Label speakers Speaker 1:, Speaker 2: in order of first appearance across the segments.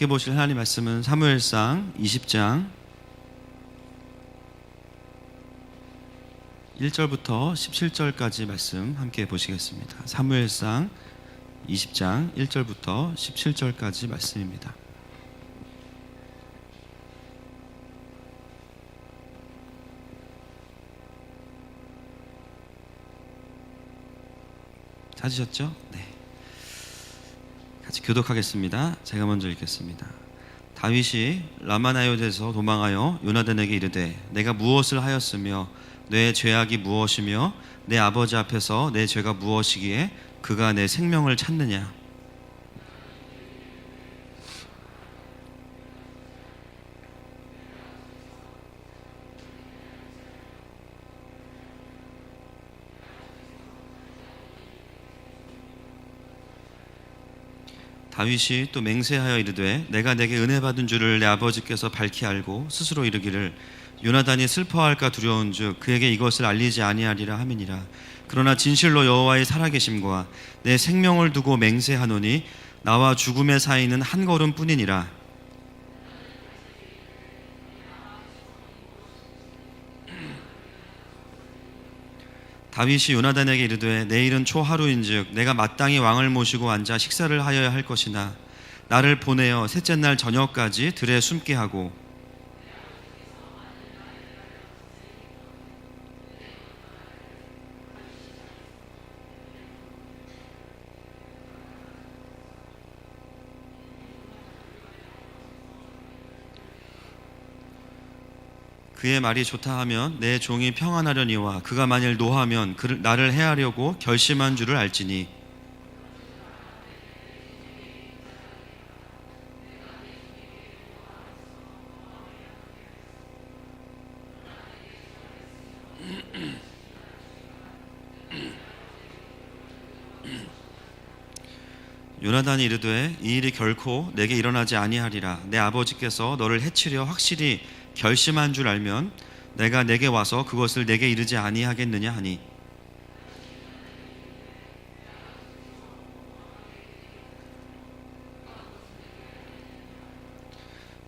Speaker 1: 함께 보실 하나님 말씀은 사무엘상 20장 1절부터 17절까지 말씀 함께 보시겠습니다. 사무엘상 20장 1절부터 17절까지 말씀입니다. 찾으셨죠? 네. 같이 교독하겠습니다. 제가 먼저 읽겠습니다. 다윗이 라마나요에서 도망하여 요나단에게 이르되 내가 무엇을 하였으며 내 죄악이 무엇이며 내 아버지 앞에서 내 죄가 무엇이기에 그가 내 생명을 찾느냐. 다윗이 또 맹세하여 이르되 내가 내게 은혜 받은 줄을 내 아버지께서 밝히 알고 스스로 이르기를 요나단이 슬퍼할까 두려운즉 그에게 이것을 알리지 아니하리라 함이니라. 그러나 진실로 여호와의 살아계심과 내 생명을 두고 맹세하노니 나와 죽음의 사이는 한 걸음뿐이니라. 다윗이 요나단에게 이르되 내일은 초하루인즉 내가 마땅히 왕을 모시고 앉아 식사를 하여야 할 것이나 나를 보내어 셋째 날 저녁까지 들에 숨게 하고 그의 말이 좋다 하면 내 종이 평안하려니와 그가 만일 노하면 나를 해하려고 결심한 줄을 알지니. 요나단이 이르되 이 일이 결코 내게 일어나지 아니하리라. 내 아버지께서 너를 해치려 확실히 결심한 줄 알면 내가 내게 와서 그것을 내게 이르지 아니하겠느냐 하니.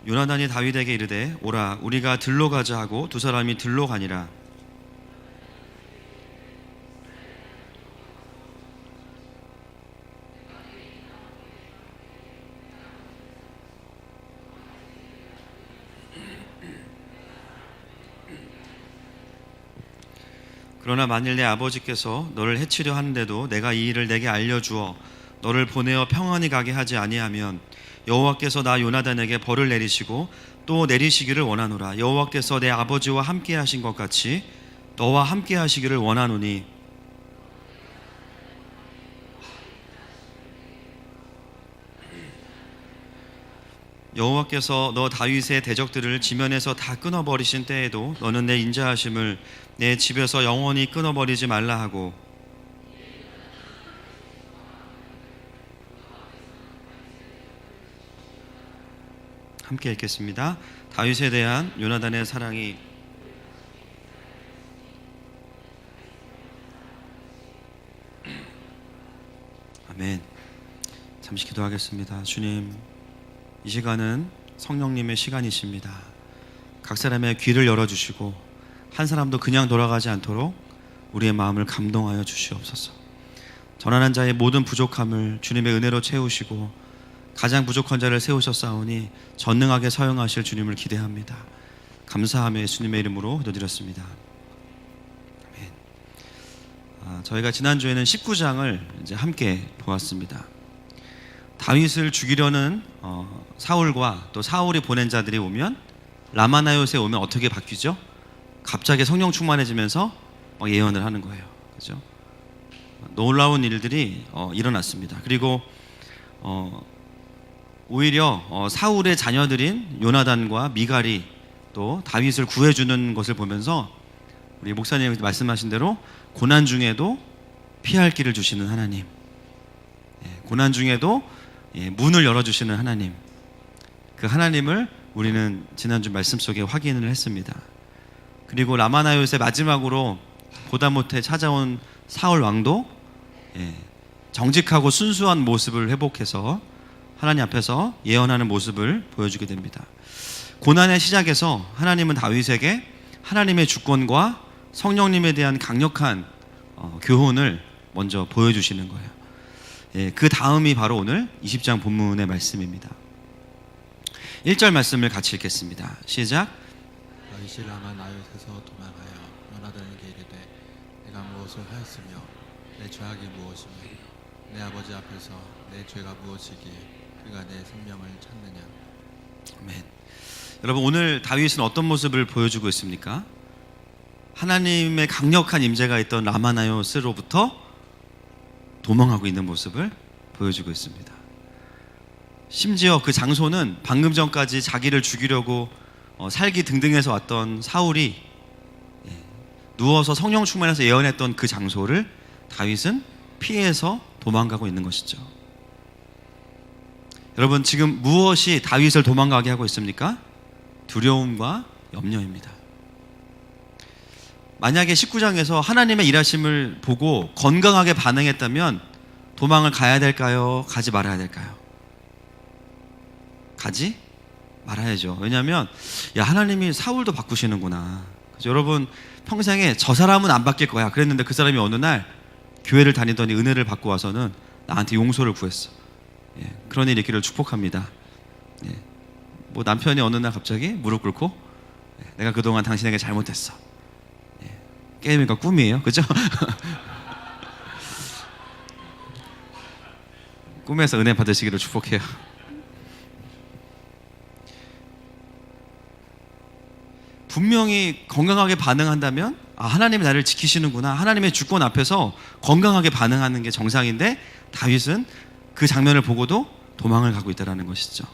Speaker 1: 요나단이 다윗에게 이르되 오라 우리가 들로 가자 하고 두 사람이 들로 가니라. 그러나 만일 내 아버지께서 너를 해치려 하는데도 내가 이 일을 내게 알려주어 너를 보내어 평안히 가게 하지 아니하면 여호와께서 나 요나단에게 벌을 내리시고 또 내리시기를 원하노라. 여호와께서 내 아버지와 함께 하신 것 같이 너와 함께 하시기를 원하노니. 여호와께서 너 다윗의 대적들을 지면에서 다 끊어버리신 때에도 너는 내 인자하심을 내 집에서 영원히 끊어버리지 말라 하고. 함께 읽겠습니다. 다윗에 대한 요나단의 사랑이. 아멘. 잠시 기도하겠습니다. 주님, 이 시간은 성령님의 시간이십니다. 각 사람의 귀를 열어주시고 한 사람도 그냥 돌아가지 않도록 우리의 마음을 감동하여 주시옵소서. 전하는 자의 모든 부족함을 주님의 은혜로 채우시고 가장 부족한 자를 세우셨사오니 전능하게 사용하실 주님을 기대합니다. 감사하며 예수님의 이름으로 기도드렸습니다. 아멘. 저희가 지난주에는 19장을 이제 함께 보았습니다. 다윗을 죽이려는 사울과 또 사울이 보낸 자들이 오면 라마나요스에 오면 어떻게 바뀌죠? 갑자기 성령 충만해지면서 예언을 하는 거예요. 그죠? 놀라운 일들이 일어났습니다. 그리고 오히려 사울의 자녀들인 요나단과 미갈이 또 다윗을 구해주는 것을 보면서 우리 목사님이 말씀하신 대로 고난 중에도 피할 길을 주시는 하나님, 고난 중에도 문을 열어주시는 하나님, 그 하나님을 우리는 지난주 말씀 속에 확인을 했습니다. 그리고 라마나요스의 마지막으로 보다 못해 찾아온 사울 왕도 정직하고 순수한 모습을 회복해서 하나님 앞에서 예언하는 모습을 보여주게 됩니다. 고난의 시작에서 하나님은 다윗에게 하나님의 주권과 성령님에 대한 강력한 교훈을 먼저 보여주시는 거예요. 예, 그 다음이 바로 오늘 20장 본문의 말씀입니다. 1절 말씀을 같이 읽겠습니다. 시작.
Speaker 2: 다윗이 라마 나요트에서 도망하여 요나단에게 이르되 내가 무엇을 하였으며 내 죄악이 무엇이며 내 아버지 앞에서 내 죄가 무엇이기에 그가 내 생명을 찾느냐.
Speaker 1: 아멘. 여러분, 오늘 다윗은 어떤 모습을 보여주고 있습니까? 하나님의 강력한 임재가 있던 라마나요스로부터 도망하고 있는 모습을 보여주고 있습니다. 심지어 그 장소는 방금 전까지 자기를 죽이려고 살기 등등해서 왔던 사울이 누워서 성령 충만해서 예언했던 그 장소를 다윗은 피해서 도망가고 있는 것이죠. 여러분, 지금 무엇이 다윗을 도망가게 하고 있습니까? 두려움과 염려입니다. 만약에 19장에서 하나님의 일하심을 보고 건강하게 반응했다면 도망을 가야 될까요? 가지 말아야 될까요? 가지 말아야죠. 왜냐하면 하나님이 사울도 바꾸시는구나. 그래서 여러분, 평생에 저 사람은 안 바뀔 거야 그랬는데 그 사람이 어느 날 교회를 다니더니 은혜를 받고 와서는 나한테 용서를 구했어. 그런 일이 있기를 축복합니다. 뭐 남편이 어느 날 갑자기 무릎 꿇고 내가 그동안 당신에게 잘못했어. 게임이니까 꿈이에요, 그죠? 꿈에서 은혜 받으시기를 축복해요. 분명히 건강하게 반응한다면 하나님이 나를 지키시는구나, 하나님의 주권 앞에서 건강하게 반응하는 게 정상인데 다윗은 그 장면을 보고도 도망을 가고 있다는 것이죠.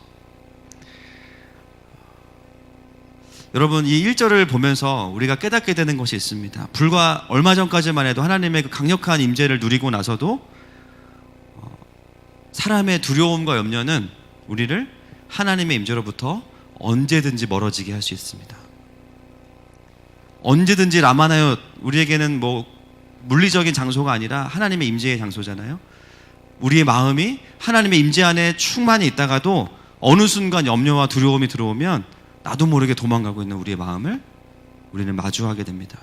Speaker 1: 여러분, 이 1절을 보면서 우리가 깨닫게 되는 것이 있습니다. 불과 얼마 전까지만 해도 하나님의 그 강력한 임재를 누리고 나서도 사람의 두려움과 염려는 우리를 하나님의 임재로부터 언제든지 멀어지게 할 수 있습니다. 언제든지 라마나요, 우리에게는 뭐 물리적인 장소가 아니라 하나님의 임재의 장소잖아요. 우리의 마음이 하나님의 임재 안에 충만히 있다가도 어느 순간 염려와 두려움이 들어오면 나도 모르게 도망가고 있는 우리의 마음을 우리는 마주하게 됩니다.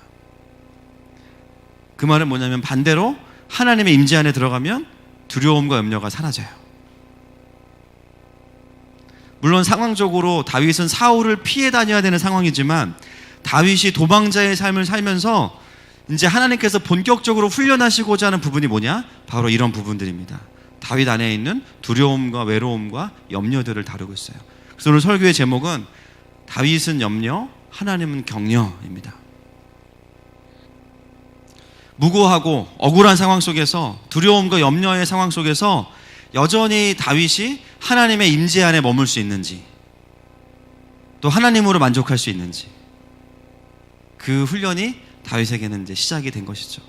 Speaker 1: 그 말은 뭐냐면 반대로 하나님의 임재 안에 들어가면 두려움과 염려가 사라져요. 물론 상황적으로 다윗은 사울을 피해 다녀야 되는 상황이지만 다윗이 도망자의 삶을 살면서 이제 하나님께서 본격적으로 훈련하시고자 하는 부분이 뭐냐? 바로 이런 부분들입니다. 다윗 안에 있는 두려움과 외로움과 염려들을 다루고 있어요. 그래서 오늘 설교의 제목은 다윗은 염려, 하나님은 격려입니다. 무고하고 억울한 상황 속에서, 두려움과 염려의 상황 속에서 여전히 다윗이 하나님의 임재 안에 머물 수 있는지, 또 하나님으로 만족할 수 있는지, 그 훈련이 다윗에게는 이제 시작이 된 것이죠.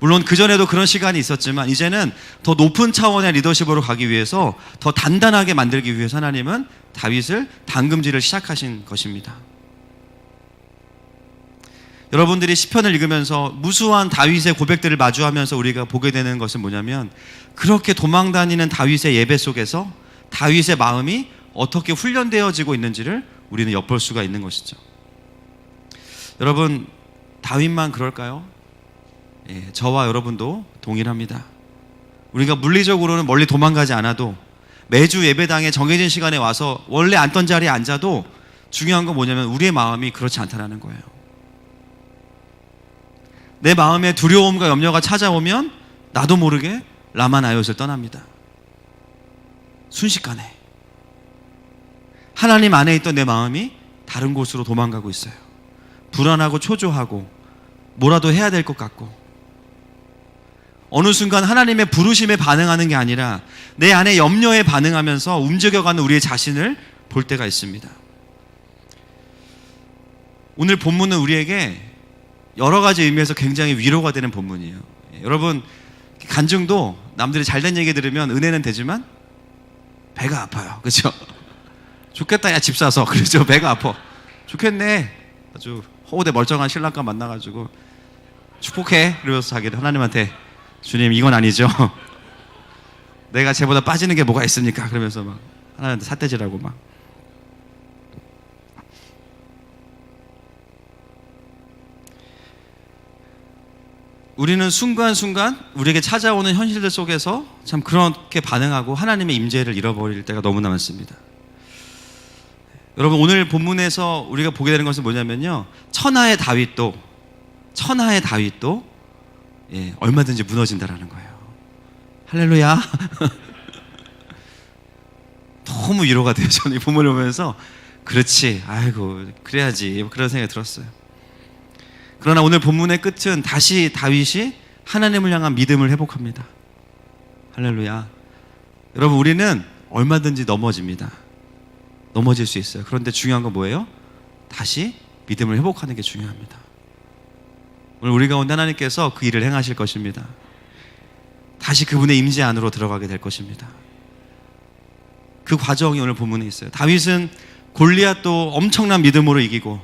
Speaker 1: 물론 그전에도 그런 시간이 있었지만 이제는 더 높은 차원의 리더십으로 가기 위해서, 더 단단하게 만들기 위해서 하나님은 다윗을 담금질을 시작하신 것입니다. 여러분들이 시편을 읽으면서 무수한 다윗의 고백들을 마주하면서 우리가 보게 되는 것은 뭐냐면, 그렇게 도망다니는 다윗의 예배 속에서 다윗의 마음이 어떻게 훈련되어지고 있는지를 우리는 엿볼 수가 있는 것이죠. 여러분, 다윗만 그럴까요? 저와 여러분도 동일합니다. 우리가 물리적으로는 멀리 도망가지 않아도 매주 예배당에 정해진 시간에 와서 원래 앉던 자리에 앉아도 중요한 건 뭐냐면 우리의 마음이 그렇지 않다는 거예요. 내 마음에 두려움과 염려가 찾아오면 나도 모르게 라마나요스를 떠납니다. 순식간에 하나님 안에 있던 내 마음이 다른 곳으로 도망가고 있어요. 불안하고 초조하고 뭐라도 해야 될 것 같고, 어느 순간 하나님의 부르심에 반응하는 게 아니라 내 안에 염려에 반응하면서 움직여가는 우리의 자신을 볼 때가 있습니다. 오늘 본문은 우리에게 여러 가지 의미에서 굉장히 위로가 되는 본문이에요. 여러분, 간증도 남들이 잘된 얘기 들으면 은혜는 되지만 배가 아파요. 그렇죠? 좋겠다, 야, 집 사서. 그렇죠? 배가 아파. 좋겠네. 아주 호우대 멀쩡한 신랑감 만나가지고 축복해. 그러면서 자기를 하나님한테, 주님, 이건 아니죠. 내가 쟤보다 빠지는 게 뭐가 있습니까? 그러면서 막 하나님한테 삿대질하고 막. 우리는 순간순간 우리에게 찾아오는 현실들 속에서 참 그렇게 반응하고 하나님의 임재를 잃어버릴 때가 너무나 많습니다. 여러분, 오늘 본문에서 우리가 보게 되는 것은 뭐냐면요, 천하의 다윗도 얼마든지 무너진다라는 거예요. 할렐루야. 너무 위로가 돼요. 저는 이 본문을 보면서 그렇지, 아이고 그래야지, 그런 생각이 들었어요. 그러나 오늘 본문의 끝은 다시 다윗이 하나님을 향한 믿음을 회복합니다. 할렐루야. 여러분, 우리는 얼마든지 넘어집니다. 넘어질 수 있어요. 그런데 중요한 건 뭐예요? 다시 믿음을 회복하는 게 중요합니다. 오늘 우리 가운데 하나님께서 그 일을 행하실 것입니다. 다시 그분의 임재 안으로 들어가게 될 것입니다. 그 과정이 오늘 본문에 있어요. 다윗은 골리앗도 엄청난 믿음으로 이기고,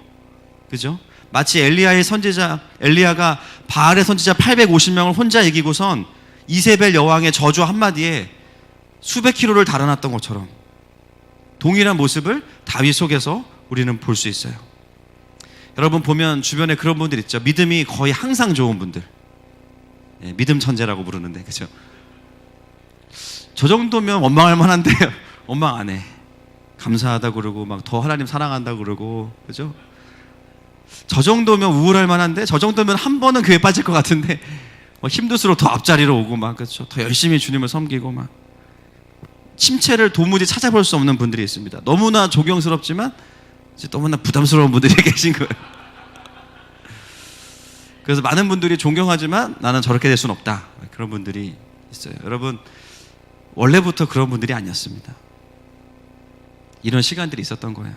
Speaker 1: 그죠? 마치 엘리야가 바알의 선지자 850명을 혼자 이기고선 이세벨 여왕의 저주 한마디에 수백 킬로를 달아났던 것처럼 동일한 모습을 다윗 속에서 우리는 볼 수 있어요. 여러분, 보면 주변에 그런 분들 있죠. 믿음이 거의 항상 좋은 분들. 믿음 천재라고 부르는데, 그죠? 저 정도면 원망할 만한데 원망 안 해. 감사하다 그러고 막 더 하나님 사랑한다 그러고, 그죠? 저 정도면 우울할 만한데, 저 정도면 한 번은 교회 빠질 것 같은데 힘들수록 더 앞자리로 오고 막, 그렇죠? 더 열심히 주님을 섬기고 막. 침체를 도무지 찾아볼 수 없는 분들이 있습니다. 너무나 존경스럽지만 너무나 부담스러운 분들이 계신 거예요. 그래서 많은 분들이 존경하지만 나는 저렇게 될 수는 없다, 그런 분들이 있어요. 여러분, 원래부터 그런 분들이 아니었습니다. 이런 시간들이 있었던 거예요.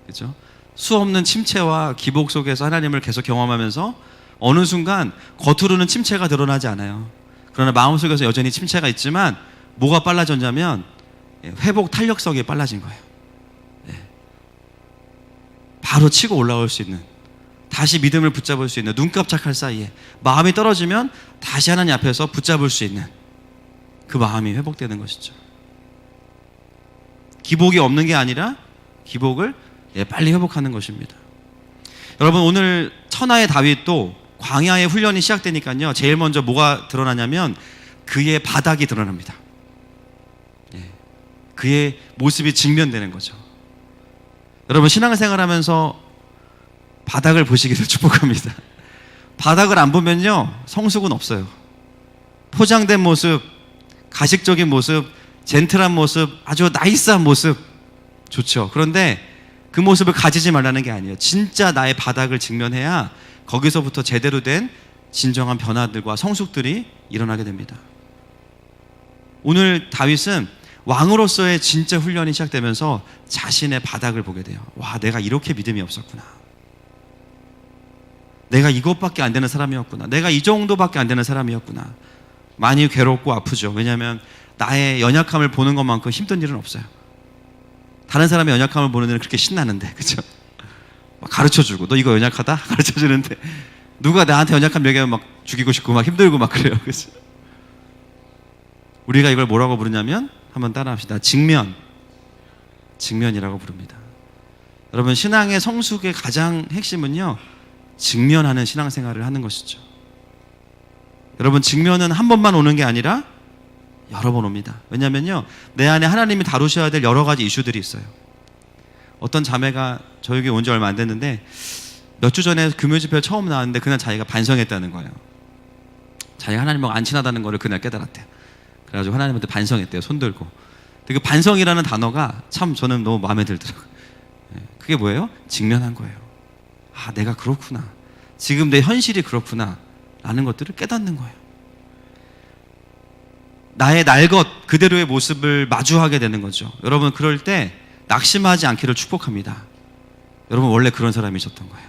Speaker 1: 그렇죠? 수없는 침체와 기복 속에서 하나님을 계속 경험하면서 어느 순간 겉으로는 침체가 드러나지 않아요. 그러나 마음속에서 여전히 침체가 있지만 뭐가 빨라졌냐면 회복 탄력성이 빨라진 거예요. 바로 치고 올라올 수 있는, 다시 믿음을 붙잡을 수 있는, 눈 깜짝할 사이에 마음이 떨어지면 다시 하나님 앞에서 붙잡을 수 있는 그 마음이 회복되는 것이죠. 기복이 없는 게 아니라 기복을 빨리 회복하는 것입니다. 여러분, 오늘 천하의 다윗도 광야의 훈련이 시작되니까요, 제일 먼저 뭐가 드러나냐면 그의 바닥이 드러납니다. 그의 모습이 직면되는 거죠. 여러분, 신앙생활하면서 바닥을 보시기를 축복합니다. 바닥을 안 보면요, 성숙은 없어요. 포장된 모습, 가식적인 모습, 젠틀한 모습, 아주 나이스한 모습 좋죠. 그런데 그 모습을 가지지 말라는 게 아니에요. 진짜 나의 바닥을 직면해야 거기서부터 제대로 된 진정한 변화들과 성숙들이 일어나게 됩니다. 오늘 다윗은 왕으로서의 진짜 훈련이 시작되면서 자신의 바닥을 보게 돼요. 와, 내가 이렇게 믿음이 없었구나. 내가 이것밖에 안 되는 사람이었구나. 내가 이 정도밖에 안 되는 사람이었구나. 많이 괴롭고 아프죠. 왜냐하면 나의 연약함을 보는 것만큼 힘든 일은 없어요. 다른 사람의 연약함을 보는 일은 그렇게 신나는데, 그렇죠? 가르쳐주고, 너 이거 연약하다? 가르쳐주는데 누가 나한테 연약함 얘기하면 막 죽이고 싶고 막 힘들고 막 그래요. 그렇죠? 우리가 이걸 뭐라고 부르냐면, 한번 따라합시다. 직면이라고 부릅니다. 여러분, 신앙의 성숙의 가장 핵심은요, 직면하는 신앙생활을 하는 것이죠. 여러분, 직면은 한 번만 오는 게 아니라 여러 번 옵니다. 왜냐면요, 내 안에 하나님이 다루셔야 될 여러 가지 이슈들이 있어요. 어떤 자매가 저에게 온 지 얼마 안 됐는데 몇 주 전에 금요 집회에 처음 나왔는데 그날 자기가 반성했다는 거예요. 자기가 하나님하고 안 친하다는 거를 그날 깨달았대요. 그래가지고 하나님한테 반성했대요. 손 들고. 근데 그 반성이라는 단어가 참 저는 너무 마음에 들더라고요. 그게 뭐예요? 직면한 거예요. 아, 내가 그렇구나. 지금 내 현실이 그렇구나. 라는 것들을 깨닫는 거예요. 나의 날 것 그대로의 모습을 마주하게 되는 거죠. 여러분, 그럴 때 낙심하지 않기를 축복합니다. 여러분, 원래 그런 사람이셨던 거예요.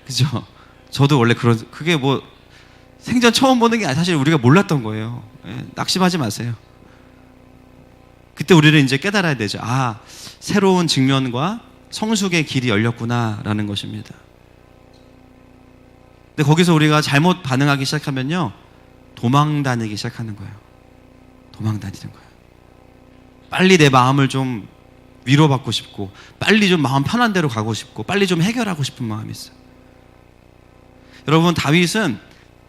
Speaker 1: 그죠? 저도 원래 그게 뭐 생전 처음 보는 게 사실 우리가 몰랐던 거예요. 낙심하지 마세요. 그때 우리는 이제 깨달아야 되죠. 아, 새로운 직면과 성숙의 길이 열렸구나라는 것입니다. 근데 거기서 우리가 잘못 반응하기 시작하면요, 도망 다니기 시작하는 거예요. 도망 다니는 거예요. 빨리 내 마음을 좀 위로받고 싶고, 빨리 좀 마음 편한 대로 가고 싶고, 빨리 좀 해결하고 싶은 마음이 있어요. 여러분, 다윗은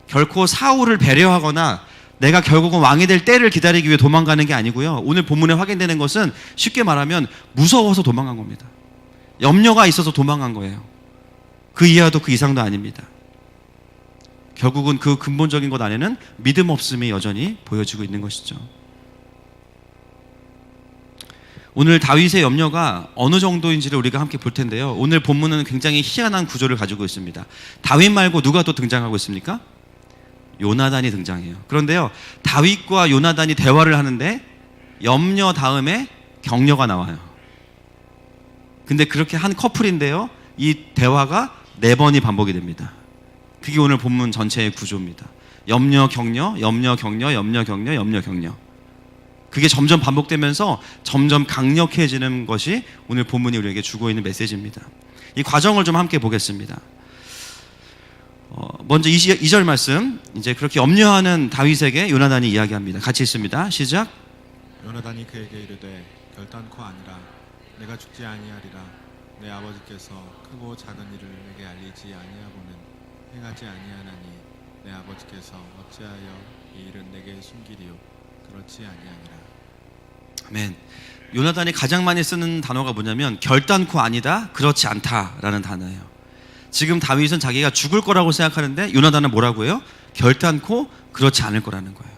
Speaker 1: 결코 사울을 배려하거나 내가 결국은 왕이 될 때를 기다리기 위해 도망가는 게 아니고요. 오늘 본문에 확인되는 것은 쉽게 말하면 무서워서 도망간 겁니다. 염려가 있어서 도망간 거예요. 그 이하도 그 이상도 아닙니다. 결국은 그 근본적인 것 안에는 믿음 없음이 여전히 보여지고 있는 것이죠. 오늘 다윗의 염려가 어느 정도인지를 우리가 함께 볼 텐데요. 오늘 본문은 굉장히 희한한 구조를 가지고 있습니다. 다윗 말고 누가 또 등장하고 있습니까? 요나단이 등장해요. 그런데요, 다윗과 요나단이 대화를 하는데 염려 다음에 격려가 나와요. 근데 그렇게 한 커플인데요, 이 대화가 4번이 반복이 됩니다. 그게 오늘 본문 전체의 구조입니다. 염려, 격려, 염려, 격려, 염려, 격려, 염려, 격려. 그게 점점 반복되면서 점점 강력해지는 것이 오늘 본문이 우리에게 주고 있는 메시지입니다. 이 과정을 좀 함께 보겠습니다. 먼저 2절 말씀, 이제 그렇게 염려하는 다윗에게 요나단이 이야기합니다. 같이 읽습니다. 시작.
Speaker 2: 요나단이 그에게 이르되 결단코 아니라 내가 죽지 아니하리라. 내 아버지께서 크고 작은 일을 내게 알리지 아니하고는 행하지 아니하나니 내 아버지께서 어찌하여 이 일은 내게 숨기리요. 그렇지 아니하니라.
Speaker 1: 아멘. 요나단이 가장 많이 쓰는 단어가 뭐냐면 결단코 아니다, 그렇지 않다라는 단어예요. 지금 다윗은 자기가 죽을 거라고 생각하는데 요나단은 뭐라고 해요? 결단코 그렇지 않을 거라는 거예요.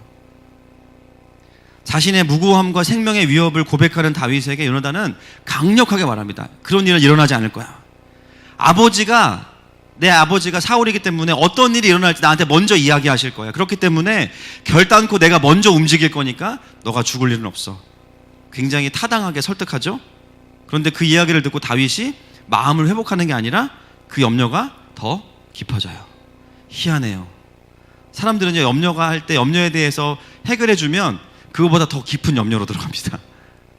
Speaker 1: 자신의 무고함과 생명의 위협을 고백하는 다윗에게 요나단은 강력하게 말합니다. 그런 일은 일어나지 않을 거야. 내 아버지가 사울이기 때문에 어떤 일이 일어날지 나한테 먼저 이야기하실 거야. 그렇기 때문에 결단코 내가 먼저 움직일 거니까 너가 죽을 일은 없어. 굉장히 타당하게 설득하죠. 그런데 그 이야기를 듣고 다윗이 마음을 회복하는 게 아니라 그 염려가 더 깊어져요. 희한해요. 사람들은요, 염려가 할 때 염려에 대해서 해결해주면 그거보다 더 깊은 염려로 들어갑니다.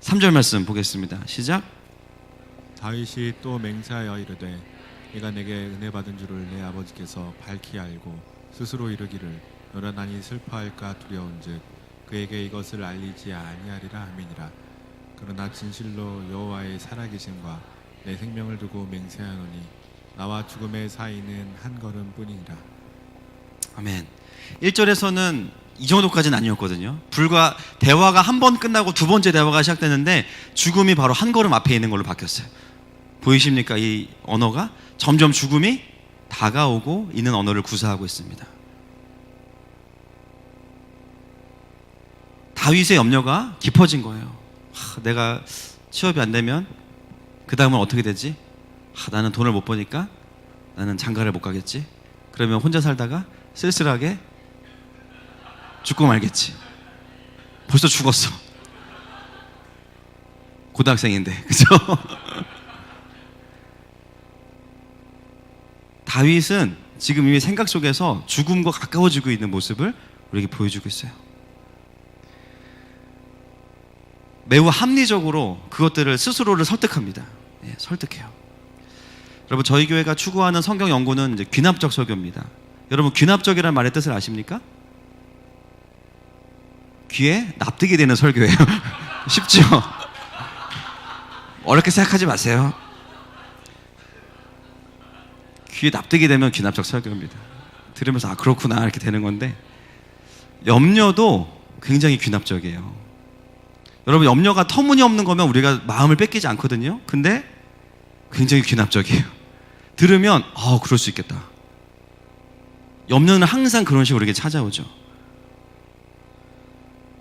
Speaker 1: 3절 말씀 보겠습니다. 시작.
Speaker 2: 다윗이 또 맹세하여 이르되 네가 내게 은혜 받은 줄을 내 아버지께서 밝히 알고 스스로 이르기를 요나단이 슬퍼할까 두려운즉 그에게 이것을 알리지 아니하리라 하미니라. 그러나 진실로 여호와의 살아계심과 내 생명을 두고 맹세하노니 나와 죽음의 사이는 한 걸음뿐이니라.
Speaker 1: 아멘. 1절에서는 이 정도까지는 아니었거든요. 불과 대화가 한 번 끝나고 두 번째 대화가 시작되는데 죽음이 바로 한 걸음 앞에 있는 걸로 바뀌었어요. 보이십니까? 이 언어가 점점 죽음이 다가오고 있는 언어를 구사하고 있습니다. 다윗의 염려가 깊어진 거예요. 내가 취업이 안 되면 그 다음은 어떻게 되지? 나는 돈을 못 버니까 나는 장가를 못 가겠지. 그러면 혼자 살다가 쓸쓸하게 죽고 말겠지. 벌써 죽었어. 고등학생인데, 그죠? 다윗은 지금 이미 생각 속에서 죽음과 가까워지고 있는 모습을 우리에게 보여주고 있어요. 매우 합리적으로 그것들을 스스로를 설득합니다. 설득해요. 여러분, 저희 교회가 추구하는 성경 연구는 이제 귀납적 설교입니다. 여러분, 귀납적이라는 말의 뜻을 아십니까? 귀에 납득이 되는 설교예요. 쉽죠? 어렵게 생각하지 마세요. 귀에 납득이 되면 귀납적 설교입니다. 들으면서 그렇구나 이렇게 되는 건데, 염려도 굉장히 귀납적이에요. 여러분, 염려가 터무니없는 거면 우리가 마음을 뺏기지 않거든요. 근데 굉장히 귀납적이에요. 들으면 그럴 수 있겠다. 염려는 항상 그런 식으로 우리에게 찾아오죠.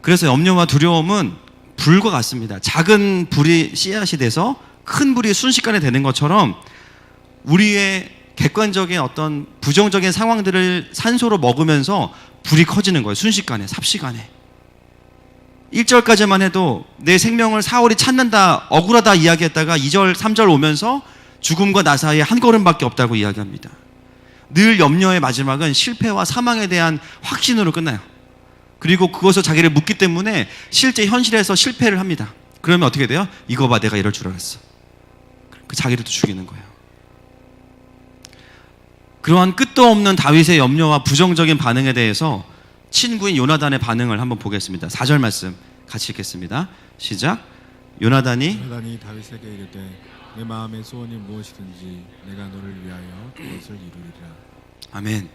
Speaker 1: 그래서 염려와 두려움은 불과 같습니다. 작은 불이 씨앗이 돼서 큰 불이 순식간에 되는 것처럼 우리의 객관적인 어떤 부정적인 상황들을 산소로 먹으면서 불이 커지는 거예요. 순식간에, 삽시간에. 1절까지만 해도 내 생명을 사울이 찾는다, 억울하다 이야기했다가 2절, 3절 오면서 죽음과 나 사이에 한 걸음밖에 없다고 이야기합니다. 늘 염려의 마지막은 실패와 사망에 대한 확신으로 끝나요. 그리고 그것을 자기를 묻기 때문에 실제 현실에서 실패를 합니다. 그러면 어떻게 돼요? 이거 봐, 내가 이럴 줄 알았어. 그 자기를 또 죽이는 거예요. 그러한 끝도 없는 다윗의 염려와 부정적인 반응에 대해서 친구인 요나단의 반응을 한번 보겠습니다. 4절 말씀 같이 읽겠습니다. 시작. 요나단이
Speaker 2: 요나단이 다윗에게 이르되 내 마음의 소원이 무엇이든지 내가 너를 위하여 그것을 이루리라.
Speaker 1: 아멘.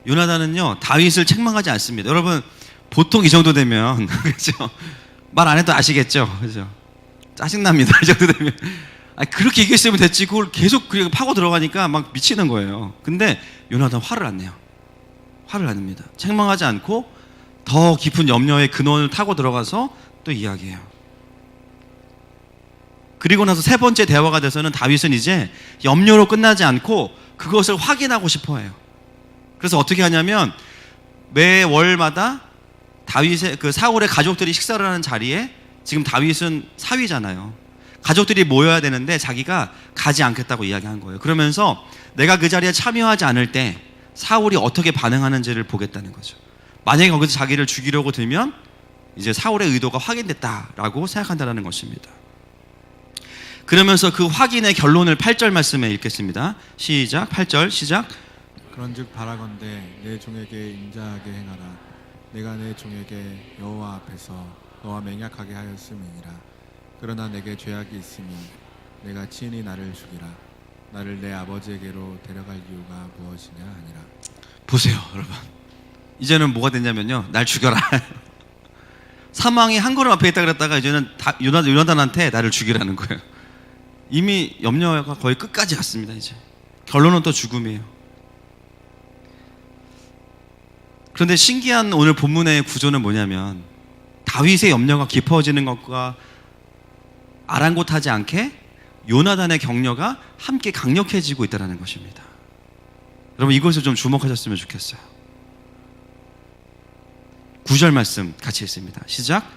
Speaker 1: 요나단은요 다윗을 책망하지 않습니다. 여러분 보통 이 정도 되면 그렇죠? 말 안 해도 아시겠죠, 그렇죠? 짜증납니다. 이 정도 되면 그렇게 얘기했으면 됐지 그걸 계속 그렇게 파고 들어가니까 막 미치는 거예요. 근데 요나단 화를 안 내요. 화를 안 냅니다. 책망하지 않고 더 깊은 염려의 근원을 타고 들어가서 또 이야기해요. 그리고 나서 세 번째 대화가 돼서는 다윗은 이제 염려로 끝나지 않고 그것을 확인하고 싶어 해요. 그래서 어떻게 하냐면 매 월마다 다윗의 그 사울의 가족들이 식사를 하는 자리에 지금 다윗은 사위잖아요. 가족들이 모여야 되는데 자기가 가지 않겠다고 이야기한 거예요. 그러면서 내가 그 자리에 참여하지 않을 때 사울이 어떻게 반응하는지를 보겠다는 거죠. 만약에 거기서 자기를 죽이려고 들면 이제 사울의 의도가 확인됐다라고 생각한다는 것입니다. 그러면서 그 확인의 결론을 8절 말씀에 읽겠습니다. 시작. 8절 시작.
Speaker 2: 그런즉 바라건대 내 종에게 인자하게 행하라. 내가 내 종에게 여호와 앞에서 너와 맹약하게 하였음이니라. 그러나 내게 죄악이 있으면 내가 친히 나를 죽이라. 나를 내 아버지에게로 데려갈 이유가 무엇이냐 하니라.
Speaker 1: 보세요 여러분, 이제는 뭐가 됐냐면요, 날 죽여라. 사망이 한 걸음 앞에 있다 그랬다가 이제는 요나단한테 나를 죽이라는 거예요. 이미 염려가 거의 끝까지 갔습니다. 이제 결론은 또 죽음이에요. 그런데 신기한 오늘 본문의 구조는 뭐냐면 다윗의 염려가 깊어지는 것과 아랑곳하지 않게 요나단의 격려가 함께 강력해지고 있다는 것입니다. 여러분 이것을 좀 주목하셨으면 좋겠어요. 9절 말씀 같이 읽습니다. 시작.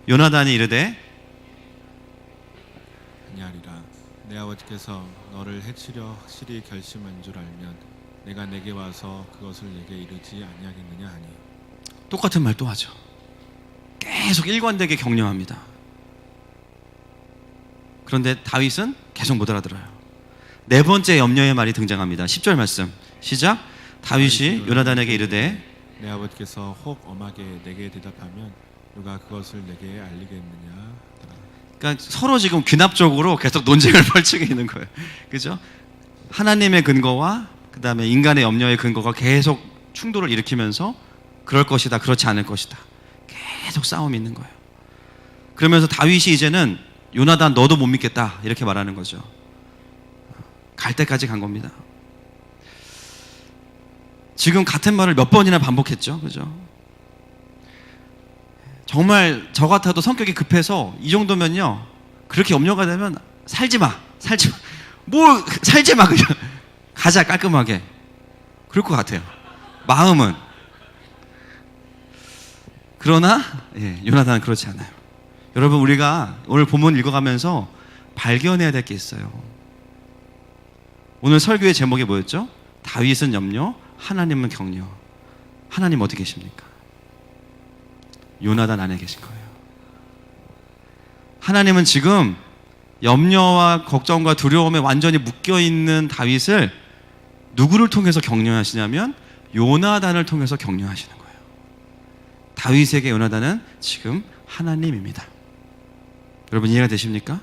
Speaker 1: 요나단이 이르되
Speaker 2: 아니하리라. 내 아버지께서 너를 해치려 확실히 결심한 줄 알면 내가 내게 와서 그것을 내게 이르지 아니하겠느냐 하니.
Speaker 1: 똑같은 말 또 하죠. 계속 일관되게 격려합니다. 그런데 다윗은 계속 못 알아들어요. 네 번째 염려의 말이 등장합니다. 10절 말씀 시작. 다윗이 요나단에게 이르되
Speaker 2: 내 아버지께서 혹 엄하게 내게 대답하면 누가 그것을 내게 알리겠느냐 하더라.
Speaker 1: 그러니까 서로 지금 귀납적으로 계속 논쟁을 벌이고 있는 거예요. 그죠? 하나님의 근거와 그 다음에 인간의 염려의 근거가 계속 충돌을 일으키면서 그럴 것이다, 그렇지 않을 것이다, 계속 싸움이 있는 거예요. 그러면서 다윗이 이제는 요나단 너도 못 믿겠다 이렇게 말하는 거죠. 갈 때까지 간 겁니다. 지금 같은 말을 몇 번이나 반복했죠, 그죠? 정말 저 같아도 성격이 급해서 이 정도면요, 그렇게 염려가 되면 살지 마. 뭘 살지 마, 그냥 가자 깔끔하게. 그럴 것 같아요. 마음은. 그러나 요나단은 그렇지 않아요. 여러분 우리가 오늘 본문 읽어가면서 발견해야 될 게 있어요. 오늘 설교의 제목이 뭐였죠? 다윗은 염려, 하나님은 격려. 하나님 어디 계십니까? 요나단 안에 계신 거예요. 하나님은 지금 염려와 걱정과 두려움에 완전히 묶여있는 다윗을 누구를 통해서 격려하시냐면 요나단을 통해서 격려하시는 거예요. 다윗에게 요나단은 지금 하나님입니다. 여러분 이해가 되십니까?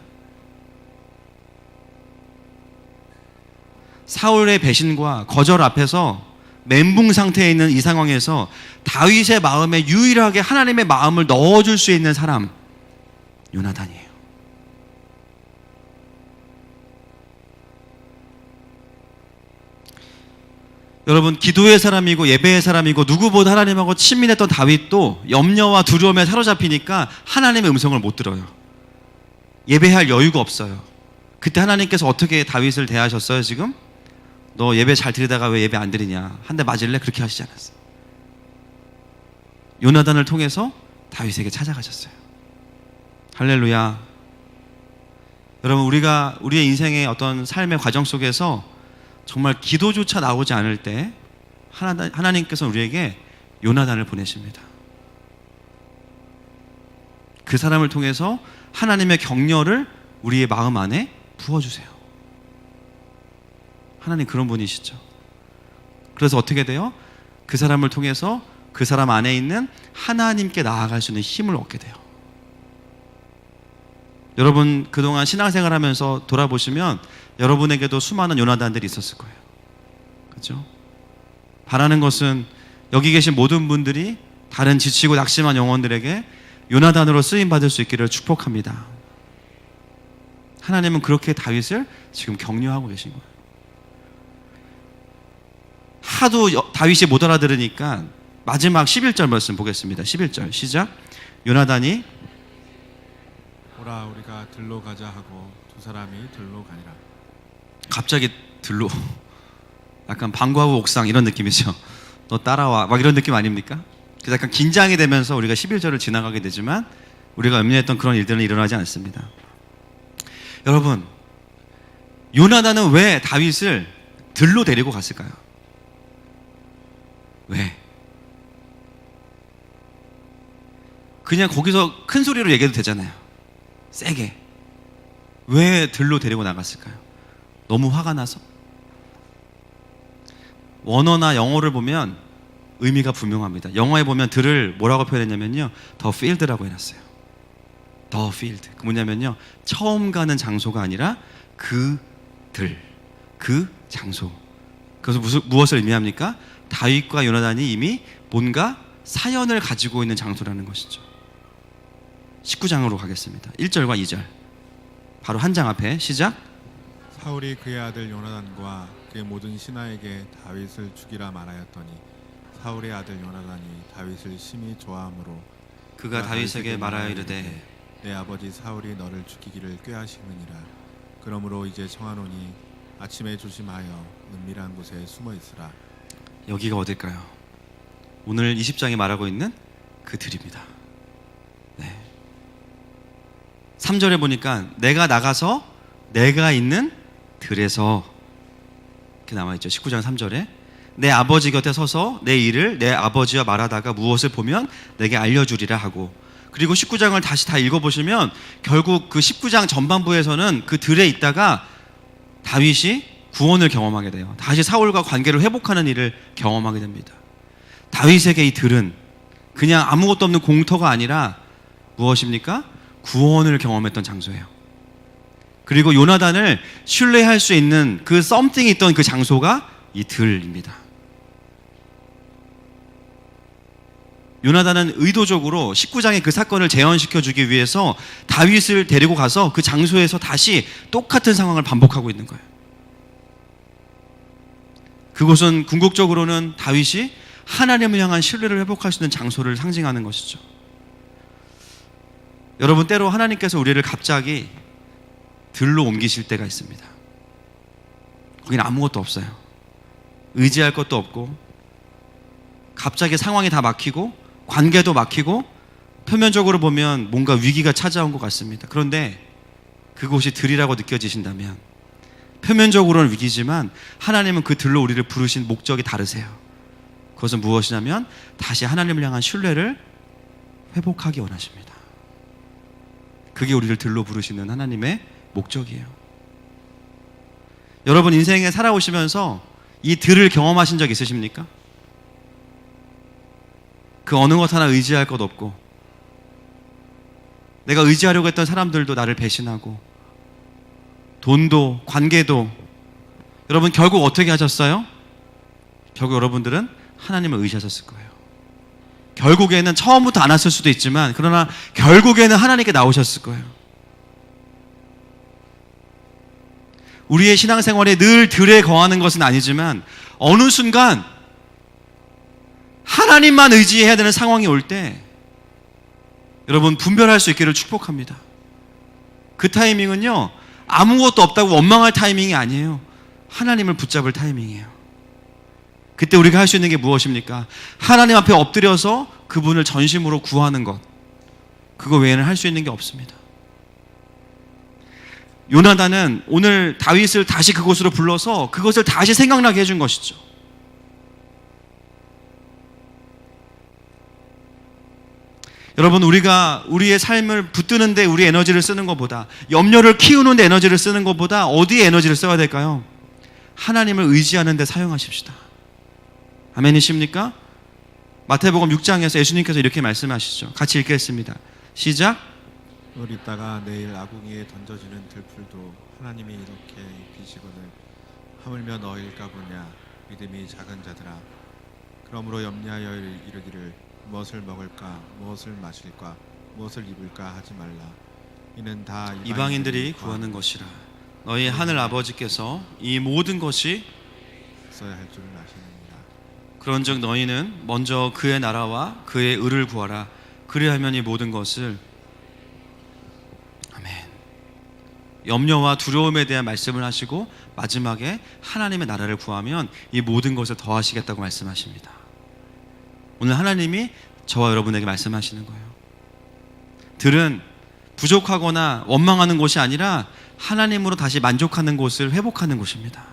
Speaker 1: 사울의 배신과 거절 앞에서 멘붕 상태에 있는 이 상황에서 다윗의 마음에 유일하게 하나님의 마음을 넣어줄 수 있는 사람, 요나단이에요. 여러분 기도의 사람이고 예배의 사람이고 누구보다 하나님하고 친밀했던 다윗도 염려와 두려움에 사로잡히니까 하나님의 음성을 못 들어요. 예배할 여유가 없어요. 그때 하나님께서 어떻게 다윗을 대하셨어요? 지금 너 예배 잘 드리다가 왜 예배 안 드리냐, 한 대 맞을래? 그렇게 하시지 않았어요. 요나단을 통해서 다윗에게 찾아가셨어요. 할렐루야. 여러분 우리가 우리의 인생의 어떤 삶의 과정 속에서 정말 기도조차 나오지 않을 때 하나님께서 우리에게 요나단을 보내십니다. 그 사람을 통해서 하나님의 격려를 우리의 마음 안에 부어주세요. 하나님 그런 분이시죠. 그래서 어떻게 돼요? 그 사람을 통해서 그 사람 안에 있는 하나님께 나아갈 수 있는 힘을 얻게 돼요. 여러분 그동안 신앙생활 하면서 돌아보시면 여러분에게도 수많은 요나단들이 있었을 거예요. 그렇죠? 바라는 것은 여기 계신 모든 분들이 다른 지치고 낙심한 영혼들에게 요나단으로 쓰임받을 수 있기를 축복합니다. 하나님은 그렇게 다윗을 지금 격려하고 계신 거예요. 하도 다윗이 못 알아들으니까 마지막 11절 말씀 보겠습니다. 11절 시작. 요나단이
Speaker 2: 오라 우리가 들로 가자 하고 두 사람이 들로 가니라.
Speaker 1: 갑자기 들로 약간 방과후 옥상 이런 느낌이죠. 너 따라와 막 이런 느낌 아닙니까? 그래서 약간 긴장이 되면서 우리가 11절을 지나가게 되지만 우리가 염려했던 그런 일들은 일어나지 않습니다. 여러분, 요나단은 왜 다윗을 들로 데리고 갔을까요? 왜? 그냥 거기서 큰 소리로 얘기해도 되잖아요. 세게. 왜 들로 데리고 나갔을까요? 너무 화가 나서? 원어나 영어를 보면 의미가 분명합니다. 영어에 보면 들을 뭐라고 표현했냐면요, the field라고 해놨어요. the field. 그 뭐냐면요, 처음 가는 장소가 아니라 그 들, 그 장소. 그래서 무엇을 의미합니까? 다윗과 요나단이 이미 뭔가 사연을 가지고 있는 장소라는 것이죠. 19장으로 가겠습니다. 1절과 2절. 바로 한 장 앞에 시작.
Speaker 2: 사울이 그의 아들 요나단과 그의 모든 신하에게 다윗을 죽이라 말하였더니 사울의 아들 요나단이 다윗을 심히 좋아하므로
Speaker 1: 그가 다윗에게 말하여 이르되
Speaker 2: 내 아버지 사울이 너를 죽이기를 꾀하시느니라. 그러므로 이제 청하노니 아침에 조심하여 은밀한 곳에 숨어 있으라.
Speaker 1: 여기가 어딜까요? 오늘 20장이 말하고 있는 그 들입니다. 네. 3절에 보니까 내가 나가서 내가 있는 들에서 이렇게 남아있죠. 19장 3절에 내 아버지 곁에 서서 내 일을 내 아버지와 말하다가 무엇을 보면 내게 알려주리라 하고, 그리고 19장을 다시 다 읽어보시면 결국 그 19장 전반부에서는 그 들에 있다가 다윗이 구원을 경험하게 돼요. 다시 사울과 관계를 회복하는 일을 경험하게 됩니다. 다윗에게 이 들은 그냥 아무것도 없는 공터가 아니라 무엇입니까? 구원을 경험했던 장소예요. 그리고 요나단을 신뢰할 수 있는 그 썸띵이 있던 그 장소가 이 들입니다. 요나단은 의도적으로 19장의 그 사건을 재현시켜주기 위해서 다윗을 데리고 가서 그 장소에서 다시 똑같은 상황을 반복하고 있는 거예요. 그곳은 궁극적으로는 다윗이 하나님을 향한 신뢰를 회복할 수 있는 장소를 상징하는 것이죠. 여러분, 때로 하나님께서 우리를 갑자기 들로 옮기실 때가 있습니다. 거기는 아무것도 없어요. 의지할 것도 없고 갑자기 상황이 다 막히고 관계도 막히고 표면적으로 보면 뭔가 위기가 찾아온 것 같습니다. 그런데 그곳이 들이라고 느껴지신다면, 표면적으로는 위기지만 하나님은 그 들로 우리를 부르신 목적이 다르세요. 그것은 무엇이냐면 다시 하나님을 향한 신뢰를 회복하기 원하십니다. 그게 우리를 들로 부르시는 하나님의 목적이에요. 여러분, 인생에 살아오시면서 이 들을 경험하신 적 있으십니까? 그 어느 것 하나 의지할 것 없고, 내가 의지하려고 했던 사람들도 나를 배신하고, 돈도 관계도, 여러분 결국 어떻게 하셨어요? 결국 여러분들은 하나님을 의지하셨을 거예요. 결국에는 처음부터 안 왔을 수도 있지만, 그러나 결국에는 하나님께 나오셨을 거예요. 우리의 신앙생활에 늘 들에 거하는 것은 아니지만 어느 순간 하나님만 의지해야 되는 상황이 올 때 여러분 분별할 수 있기를 축복합니다. 그 타이밍은요, 아무것도 없다고 원망할 타이밍이 아니에요. 하나님을 붙잡을 타이밍이에요. 그때 우리가 할 수 있는 게 무엇입니까? 하나님 앞에 엎드려서 그분을 전심으로 구하는 것, 그거 외에는 할 수 있는 게 없습니다. 요나단은 오늘 다윗을 다시 그곳으로 불러서 그것을 다시 생각나게 해준 것이죠. 여러분, 우리가 우리의 삶을 붙드는데 우리 에너지를 쓰는 것보다, 염려를 키우는데 에너지를 쓰는 것보다 어디에 에너지를 써야 될까요? 하나님을 의지하는 데 사용하십시다. 아멘이십니까? 마태복음 6장에서 예수님께서 이렇게 말씀하시죠. 같이 읽겠습니다. 시작.
Speaker 2: 오늘 있다가 내일 아궁이에 던져지는 들풀도 하나님이 이렇게 입히시거늘 하물며 너일까 보냐 믿음이 작은 자들아. 그러므로 염려하여 이르기를 무엇을 먹을까 무엇을 마실까 무엇을 입을까 하지 말라. 이는 다
Speaker 1: 이방인들이 구하는 것이라. 너희 하늘 아버지께서 이 모든 것이
Speaker 2: 써야 할 줄을 아시느니라.
Speaker 1: 그런즉 너희는 먼저 그의 나라와 그의 의를 구하라. 그리하면 이 모든 것을 아멘. 염려와 두려움에 대한 말씀을 하시고 마지막에 하나님의 나라를 구하면 이 모든 것을 더하시겠다고 말씀하십니다. 오늘 하나님이 저와 여러분에게 말씀하시는 거예요. 들은 부족하거나 원망하는 곳이 아니라 하나님으로 다시 만족하는 곳을 회복하는 곳입니다.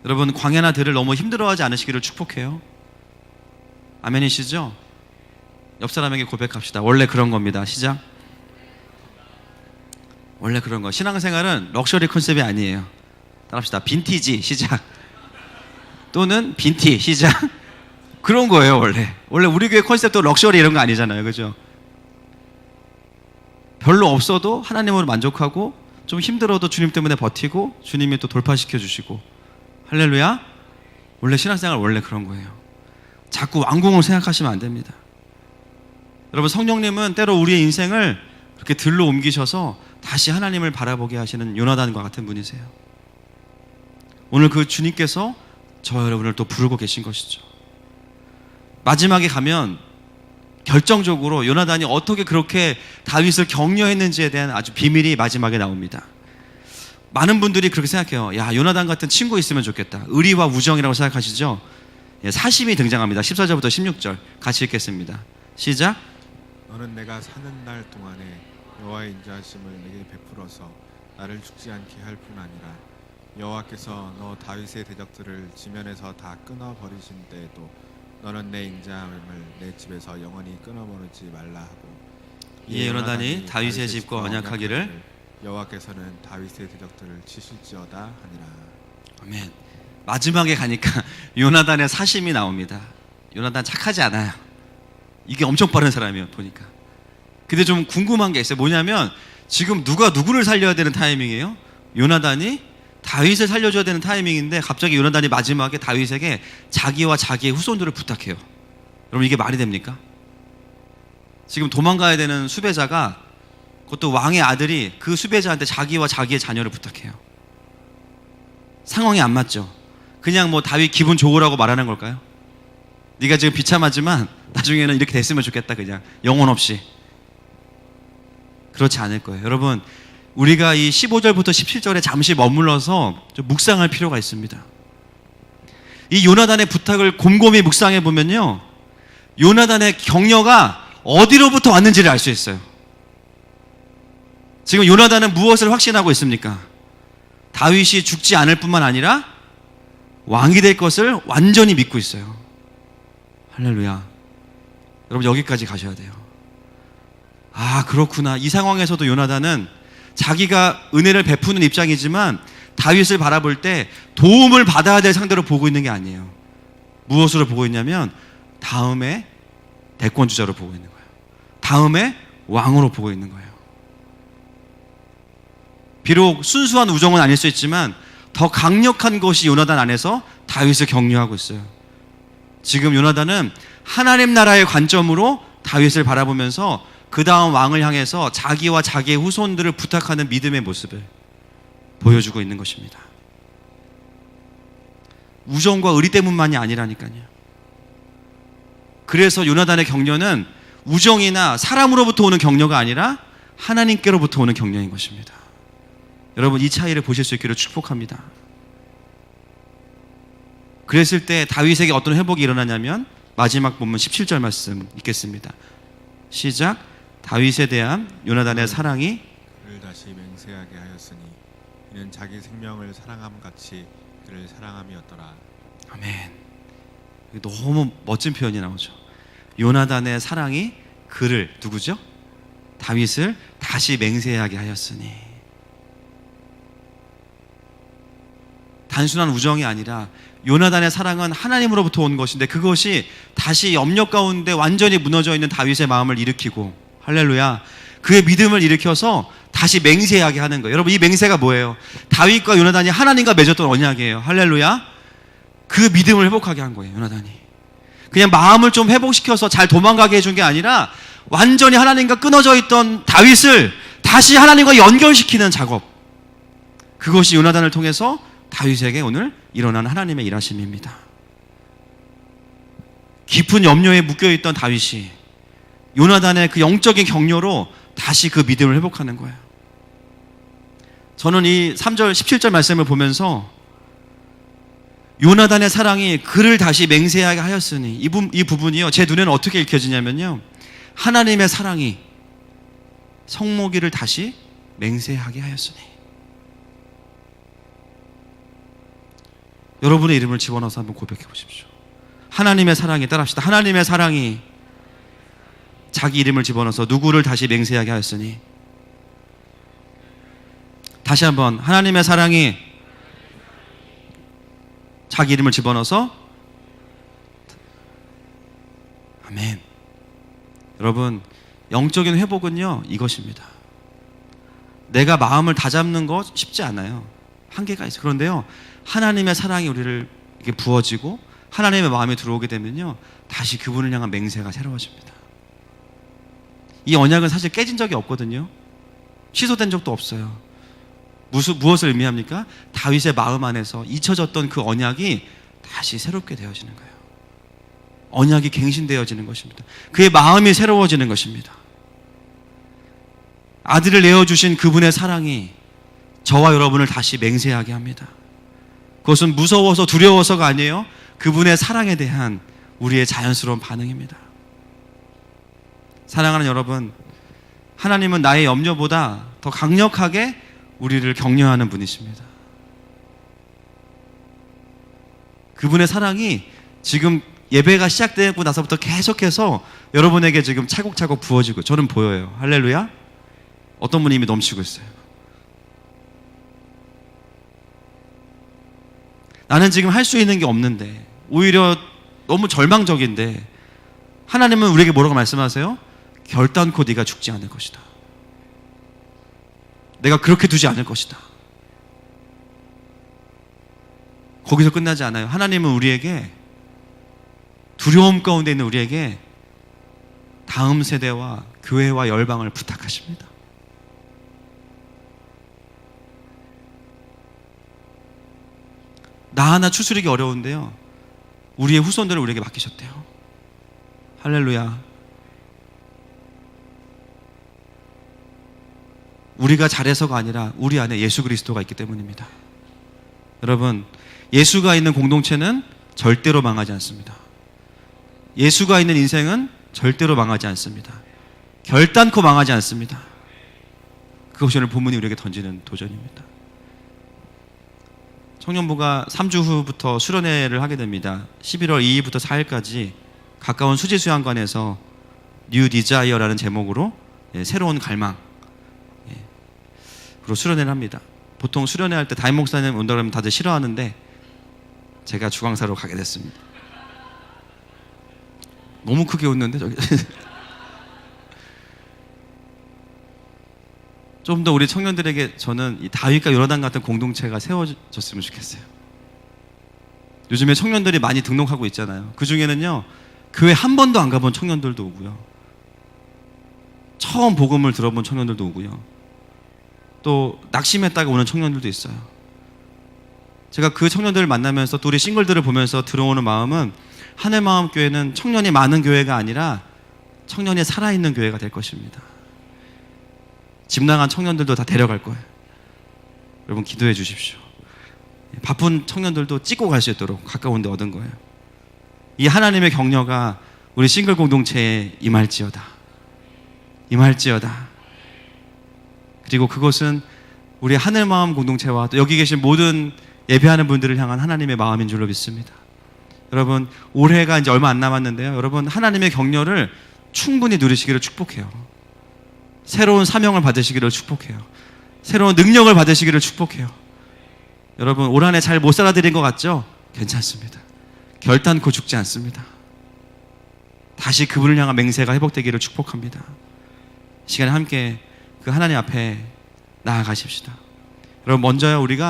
Speaker 1: 여러분, 광야나 들을 너무 힘들어하지 않으시기를 축복해요. 아멘이시죠? 옆 사람에게 고백합시다. 원래 그런 겁니다. 시작. 원래 그런 거. 신앙생활은 럭셔리 컨셉이 아니에요. 따라합시다. 빈티지. 시작. 또는 빈티. 시작. 그런 거예요. 원래 우리 교회 컨셉도 럭셔리 이런 거 아니잖아요. 그죠? 별로 없어도 하나님으로 만족하고 좀 힘들어도 주님 때문에 버티고 주님이 또 돌파시켜 주시고. 할렐루야. 원래 신앙생활 원래 그런 거예요. 자꾸 왕궁을 생각하시면 안 됩니다. 여러분, 성령님은 때로 우리의 인생을 그렇게 들로 옮기셔서 다시 하나님을 바라보게 하시는 요나단과 같은 분이세요. 오늘 그 주님께서 저 여러분을 또 부르고 계신 것이죠. 마지막에 가면 결정적으로 요나단이 어떻게 그렇게 다윗을 격려했는지에 대한 아주 비밀이 마지막에 나옵니다. 많은 분들이 그렇게 생각해요. 야, 요나단 같은 친구 있으면 좋겠다. 의리와 우정이라고 생각하시죠? 사심이 등장합니다. 14절부터 16절 같이 읽겠습니다. 시작.
Speaker 2: 너는 내가 사는 날 동안에 여호와의 인자하심을 내게 베풀어서 나를 죽지 않게 할 뿐 아니라 여호와께서 너 다윗의 대적들을 지면에서 다 끊어버리신 때에도 너는 내 인자함을 내 집에서 영원히 끊어버리지 말라 하고.
Speaker 1: 이에 요나단이 다윗의 집과 언약하기를
Speaker 2: 여호와께서는 다윗의 대적들을 치실지어다 하니라.
Speaker 1: 아멘. 마지막에 가니까 요나단의 사심이 나옵니다. 요나단 착하지 않아요. 이게 엄청 빠른 사람이에요, 보니까. 근데 좀 궁금한 게 있어요. 뭐냐면 지금 누가 누구를 살려야 되는 타이밍이에요? 요나단이 다윗을 살려줘야 되는 타이밍인데 갑자기 요나단이 마지막에 다윗에게 자기와 자기의 후손들을 부탁해요. 여러분, 이게 말이 됩니까? 지금 도망가야 되는 수배자가, 그것도 왕의 아들이 그 수배자한테 자기와 자기의 자녀를 부탁해요. 상황이 안 맞죠? 그냥 뭐 다윗 기분 좋으라고 말하는 걸까요? 네가 지금 비참하지만 나중에는 이렇게 됐으면 좋겠다, 그냥 영혼 없이. 그렇지 않을 거예요. 여러분, 우리가 이 15절부터 17절에 잠시 머물러서 좀 묵상할 필요가 있습니다. 이 요나단의 부탁을 곰곰이 묵상해 보면요, 요나단의 격려가 어디로부터 왔는지를 알 수 있어요. 지금 요나단은 무엇을 확신하고 있습니까? 다윗이 죽지 않을 뿐만 아니라 왕이 될 것을 완전히 믿고 있어요. 할렐루야. 여러분, 여기까지 가셔야 돼요. 아, 그렇구나. 이 상황에서도 요나단은 자기가 은혜를 베푸는 입장이지만 다윗을 바라볼 때 도움을 받아야 될 상대로 보고 있는 게 아니에요. 무엇으로 보고 있냐면 다음에 대권주자로 보고 있는 거예요. 다음에 왕으로 보고 있는 거예요. 비록 순수한 우정은 아닐 수 있지만 더 강력한 것이 요나단 안에서 다윗을 격려하고 있어요. 지금 요나단은 하나님 나라의 관점으로 다윗을 바라보면서 그 다음 왕을 향해서 자기와 자기의 후손들을 부탁하는 믿음의 모습을 보여주고 있는 것입니다. 우정과 의리 때문만이 아니라니까요. 그래서 요나단의 격려는 우정이나 사람으로부터 오는 격려가 아니라 하나님께로부터 오는 격려인 것입니다. 여러분, 이 차이를 보실 수 있기를 축복합니다. 그랬을 때 다윗에게 어떤 회복이 일어나냐면 마지막 본문 17절 말씀 읽겠습니다. 시작. 다윗에 대한 요나단의 사랑이
Speaker 2: 그를 다시 맹세하게 하였으니 이는 자기 생명을 사랑함 같이 그를 사랑함이었더라.
Speaker 1: 아멘. 너무 멋진 표현이 나오죠. 요나단의 사랑이 그를, 누구죠? 다윗을 다시 맹세하게 하였으니. 단순한 우정이 아니라 요나단의 사랑은 하나님으로부터 온 것인데 그것이 다시 염려 가운데 완전히 무너져 있는 다윗의 마음을 일으키고, 할렐루야, 그의 믿음을 일으켜서 다시 맹세하게 하는 거예요. 여러분, 이 맹세가 뭐예요? 다윗과 요나단이 하나님과 맺었던 언약이에요. 할렐루야. 그 믿음을 회복하게 한 거예요. 요나단이 그냥 마음을 좀 회복시켜서 잘 도망가게 해준 게 아니라 완전히 하나님과 끊어져 있던 다윗을 다시 하나님과 연결시키는 작업, 그것이 요나단을 통해서 다윗에게 오늘 일어난 하나님의 일하심입니다. 깊은 염려에 묶여있던 다윗이 요나단의 그 영적인 격려로 다시 그 믿음을 회복하는 거예요. 저는 이 3절 17절 말씀을 보면서 요나단의 사랑이 그를 다시 맹세하게 하였으니, 이 부분이요, 제 눈에는 어떻게 읽혀지냐면요, 하나님의 사랑이 성모기를 다시 맹세하게 하였으니. 여러분의 이름을 집어넣어서 한번 고백해 보십시오. 하나님의 사랑이, 따라합시다. 하나님의 사랑이 자기 이름을 집어넣어서 누구를 다시 맹세하게 하였으니. 다시 한번, 하나님의 사랑이 자기 이름을 집어넣어서. 아멘. 여러분, 영적인 회복은요, 이것입니다. 내가 마음을 다잡는 거 쉽지 않아요. 한계가 있어요. 그런데요, 하나님의 사랑이 우리를 이렇게 부어지고 하나님의 마음에 들어오게 되면요, 다시 그분을 향한 맹세가 새로워집니다. 이 언약은 사실 깨진 적이 없거든요. 취소된 적도 없어요. 무엇을 의미합니까? 다윗의 마음 안에서 잊혀졌던 그 언약이 다시 새롭게 되어지는 거예요. 언약이 갱신되어지는 것입니다. 그의 마음이 새로워지는 것입니다. 아들을 내어주신 그분의 사랑이 저와 여러분을 다시 맹세하게 합니다. 그것은 무서워서 두려워서가 아니에요. 그분의 사랑에 대한 우리의 자연스러운 반응입니다. 사랑하는 여러분, 하나님은 나의 염려보다 더 강력하게 우리를 격려하는 분이십니다. 그분의 사랑이 지금 예배가 시작되고 나서부터 계속해서 여러분에게 지금 차곡차곡 부어지고 저는 보여요. 할렐루야. 어떤 분이 이미 넘치고 있어요. 나는 지금 할 수 있는 게 없는데, 오히려 너무 절망적인데, 하나님은 우리에게 뭐라고 말씀하세요? 결단코 네가 죽지 않을 것이다. 내가 그렇게 두지 않을 것이다. 거기서 끝나지 않아요. 하나님은 우리에게, 두려움 가운데 있는 우리에게 다음 세대와 교회와 열방을 부탁하십니다. 나 하나 추스리기 어려운데요, 우리의 후손들을 우리에게 맡기셨대요. 할렐루야. 우리가 잘해서가 아니라 우리 안에 예수 그리스도가 있기 때문입니다. 여러분, 예수가 있는 공동체는 절대로 망하지 않습니다. 예수가 있는 인생은 절대로 망하지 않습니다. 결단코 망하지 않습니다. 그것이 오늘 본문이 우리에게 던지는 도전입니다. 청년부가 3주 후부터 수련회를 하게 됩니다. 11월 2일부터 4일까지 가까운 수지수양관에서 뉴 디자이어라는 제목으로 새로운 갈망, 그리고 수련회를 합니다. 보통 수련회 할 때 담임 목사님 온다고 하면 다들 싫어하는데 제가 주강사로 가게 됐습니다. 너무 크게 웃는데 저기. 좀 더 우리 청년들에게 저는 이 다윗과 요나단 같은 공동체가 세워졌으면 좋겠어요. 요즘에 청년들이 많이 등록하고 있잖아요. 그 중에는요, 교회 한 번도 안 가본 청년들도 오고요, 처음 복음을 들어본 청년들도 오고요, 또 낙심했다가 오는 청년들도 있어요. 제가 그 청년들을 만나면서 또 우리 싱글들을 보면서 들어오는 마음은, 하늘마음교회는 청년이 많은 교회가 아니라 청년이 살아있는 교회가 될 것입니다. 집 나간 청년들도 다 데려갈 거예요. 여러분 기도해 주십시오. 바쁜 청년들도 찍고 갈 수 있도록 가까운 데 얻은 거예요. 이 하나님의 격려가 우리 싱글 공동체에 임할지어다. 임할지어다. 그리고 그것은 우리 하늘마음 공동체와 또 여기 계신 모든 예배하는 분들을 향한 하나님의 마음인 줄로 믿습니다. 여러분, 올해가 이제 얼마 안 남았는데요, 여러분 하나님의 격려를 충분히 누리시기를 축복해요. 새로운 사명을 받으시기를 축복해요. 새로운 능력을 받으시기를 축복해요. 여러분, 올 한 해 잘 못 살아드린 것 같죠? 괜찮습니다. 결단코 죽지 않습니다. 다시 그분을 향한 맹세가 회복되기를 축복합니다. 시간에 함께 그 하나님 앞에 나아가십시다. 여러분, 먼저요 우리가